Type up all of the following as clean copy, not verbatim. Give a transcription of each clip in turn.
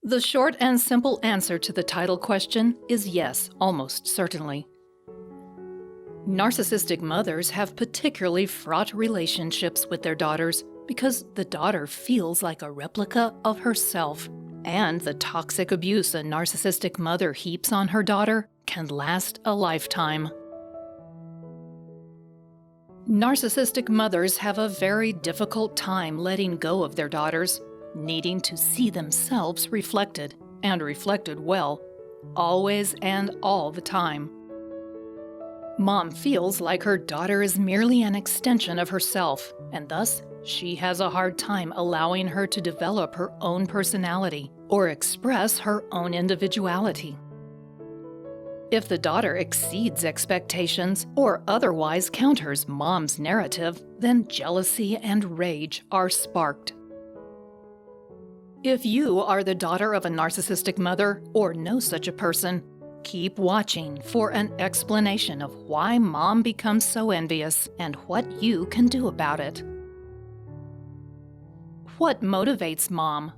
The short and simple answer to the title question is yes, almost certainly. Narcissistic mothers have particularly fraught relationships with their daughters because the daughter feels like a replica of herself, and the toxic abuse a narcissistic mother heaps on her daughter can last a lifetime. Narcissistic mothers have a very difficult time letting go of their daughters, needing to see themselves reflected, and reflected well, always and all the time. Mom feels like her daughter is merely an extension of herself, and thus she has a hard time allowing her to develop her own personality or express her own individuality. If the daughter exceeds expectations or otherwise counters mom's narrative, then jealousy and rage are sparked. If you are the daughter of a narcissistic mother or know such a person, keep watching for an explanation of why mom becomes so envious and what you can do about it. What motivates mom?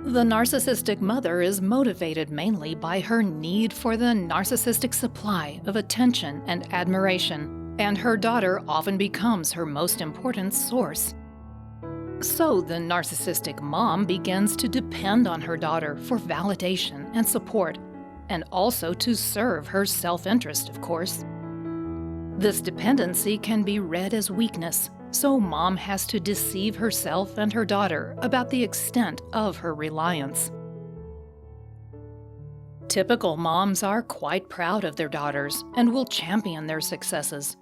The narcissistic mother is motivated mainly by her need for the narcissistic supply of attention and admiration, and her daughter often becomes her most important source. So the narcissistic mom begins to depend on her daughter for validation and support, and also to serve her self-interest, of course. This dependency can be read as weakness, so mom has to deceive herself and her daughter about the extent of her reliance. Typical moms are quite proud of their daughters and will champion their successes.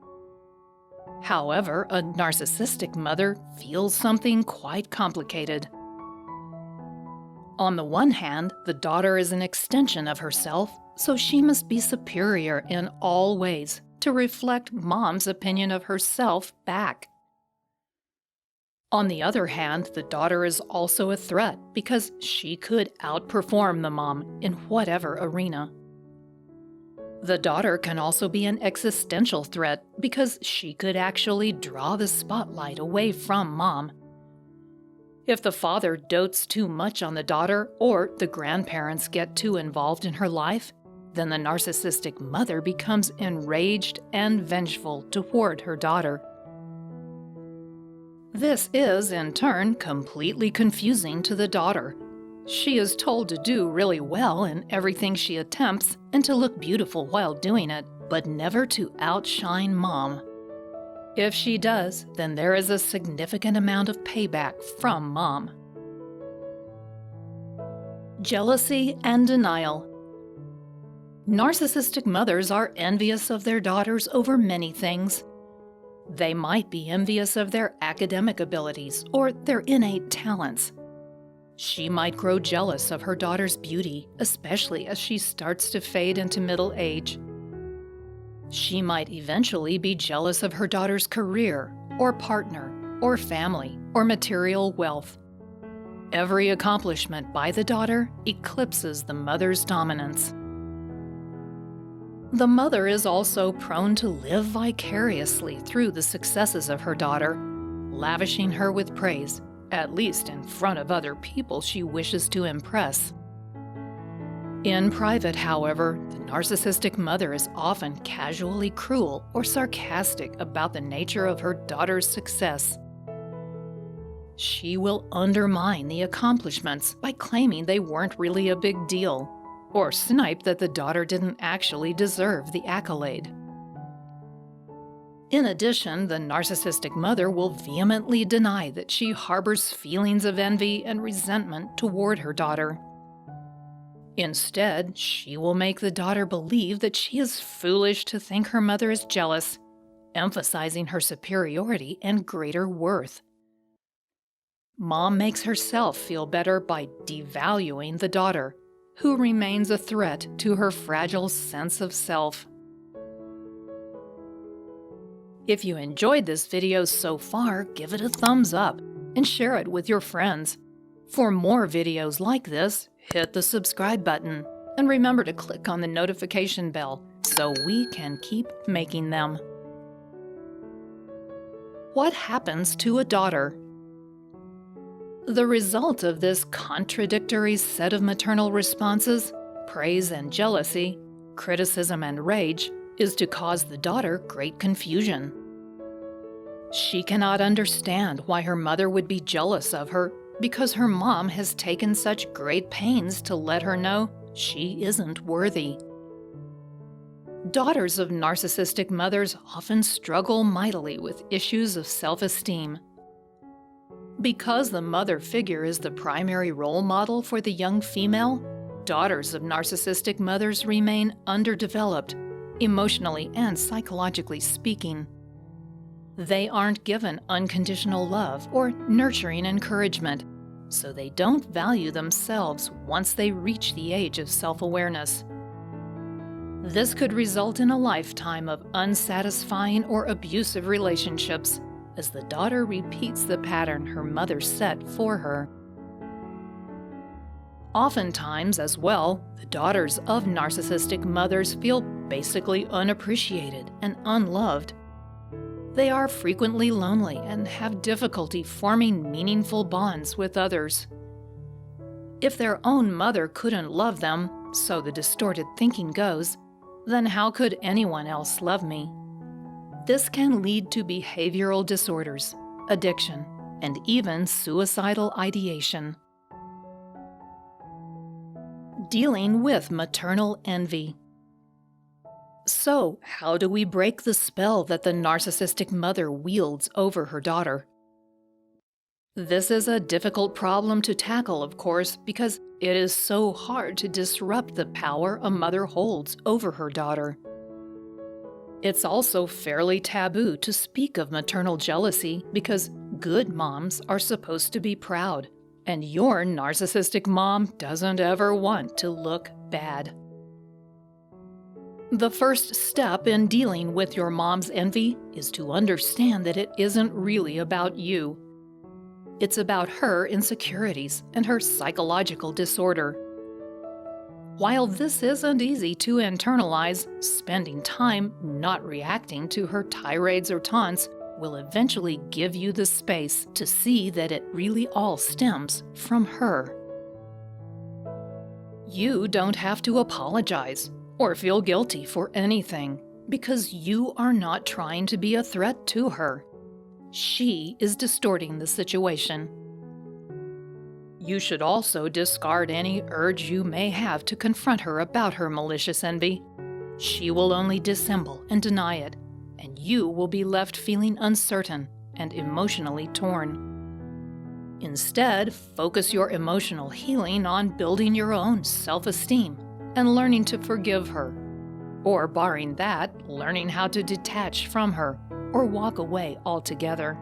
However, a narcissistic mother feels something quite complicated. On the one hand, the daughter is an extension of herself, so she must be superior in all ways to reflect mom's opinion of herself back. On the other hand, the daughter is also a threat because she could outperform the mom in whatever arena. The daughter can also be an existential threat because she could actually draw the spotlight away from mom. If the father dotes too much on the daughter or the grandparents get too involved in her life, then the narcissistic mother becomes enraged and vengeful toward her daughter. This is, in turn, completely confusing to the daughter. She is told to do really well in everything she attempts and to look beautiful while doing it, but never to outshine mom. If she does, then there is a significant amount of payback from mom. Jealousy and denial. Narcissistic mothers are envious of their daughters over many things. They might be envious of their academic abilities or their innate talents. She might grow jealous of her daughter's beauty, especially as she starts to fade into middle age. She might eventually be jealous of her daughter's career, or partner, or family, or material wealth. Every accomplishment by the daughter eclipses the mother's dominance. The mother is also prone to live vicariously through the successes of her daughter, lavishing her with praise, at least in front of other people she wishes to impress. In private, however, the narcissistic mother is often casually cruel or sarcastic about the nature of her daughter's success. She will undermine the accomplishments by claiming they weren't really a big deal, or snipe that the daughter didn't actually deserve the accolade. In addition, the narcissistic mother will vehemently deny that she harbors feelings of envy and resentment toward her daughter. Instead, she will make the daughter believe that she is foolish to think her mother is jealous, emphasizing her superiority and greater worth. Mom makes herself feel better by devaluing the daughter, who remains a threat to her fragile sense of self. If you enjoyed this video so far, give it a thumbs up and share it with your friends. For more videos like this, hit the subscribe button and remember to click on the notification bell so we can keep making them. What happens to a daughter? The result of this contradictory set of maternal responses, praise and jealousy, criticism and rage, is to cause the daughter great confusion. She cannot understand why her mother would be jealous of her because her mom has taken such great pains to let her know she isn't worthy. Daughters of narcissistic mothers often struggle mightily with issues of self-esteem. Because the mother figure is the primary role model for the young female, daughters of narcissistic mothers remain underdeveloped, emotionally and psychologically speaking. They aren't given unconditional love or nurturing encouragement, so they don't value themselves once they reach the age of self-awareness. This could result in a lifetime of unsatisfying or abusive relationships, as the daughter repeats the pattern her mother set for her. Oftentimes, as well, the daughters of narcissistic mothers feel basically unappreciated and unloved. They are frequently lonely and have difficulty forming meaningful bonds with others. If their own mother couldn't love them, so the distorted thinking goes, then how could anyone else love me? This can lead to behavioral disorders, addiction, and even suicidal ideation. Dealing with maternal envy. So, how do we break the spell that the narcissistic mother wields over her daughter? This is a difficult problem to tackle, of course, because it is so hard to disrupt the power a mother holds over her daughter. It's also fairly taboo to speak of maternal jealousy because good moms are supposed to be proud, and your narcissistic mom doesn't ever want to look bad. The first step in dealing with your mom's envy is to understand that it isn't really about you. It's about her insecurities and her psychological disorder. While this isn't easy to internalize, spending time not reacting to her tirades or taunts will eventually give you the space to see that it really all stems from her. You don't have to apologize or feel guilty for anything, because you are not trying to be a threat to her. She is distorting the situation. You should also discard any urge you may have to confront her about her malicious envy. She will only dissemble and deny it, and you will be left feeling uncertain and emotionally torn. Instead, focus your emotional healing on building your own self-esteem and learning to forgive her, or barring that, learning how to detach from her or walk away altogether.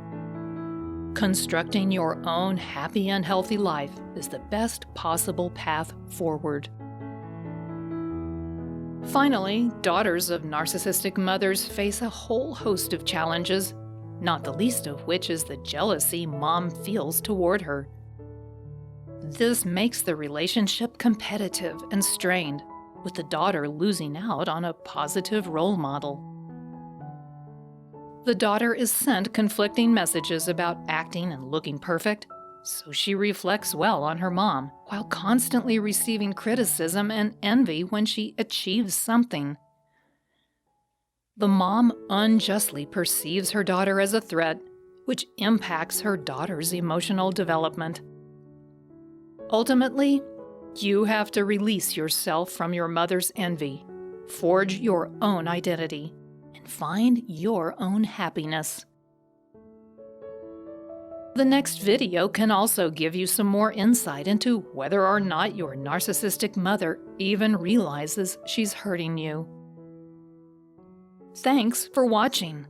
Constructing your own happy and healthy life is the best possible path forward. Finally, daughters of narcissistic mothers face a whole host of challenges, not the least of which is the jealousy mom feels toward her. This makes the relationship competitive and strained, with the daughter losing out on a positive role model. The daughter is sent conflicting messages about acting and looking perfect, so she reflects well on her mom, while constantly receiving criticism and envy when she achieves something. The mom unjustly perceives her daughter as a threat, which impacts her daughter's emotional development. Ultimately, you have to release yourself from your mother's envy, forge your own identity, and find your own happiness. The next video can also give you some more insight into whether or not your narcissistic mother even realizes she's hurting you. Thanks for watching.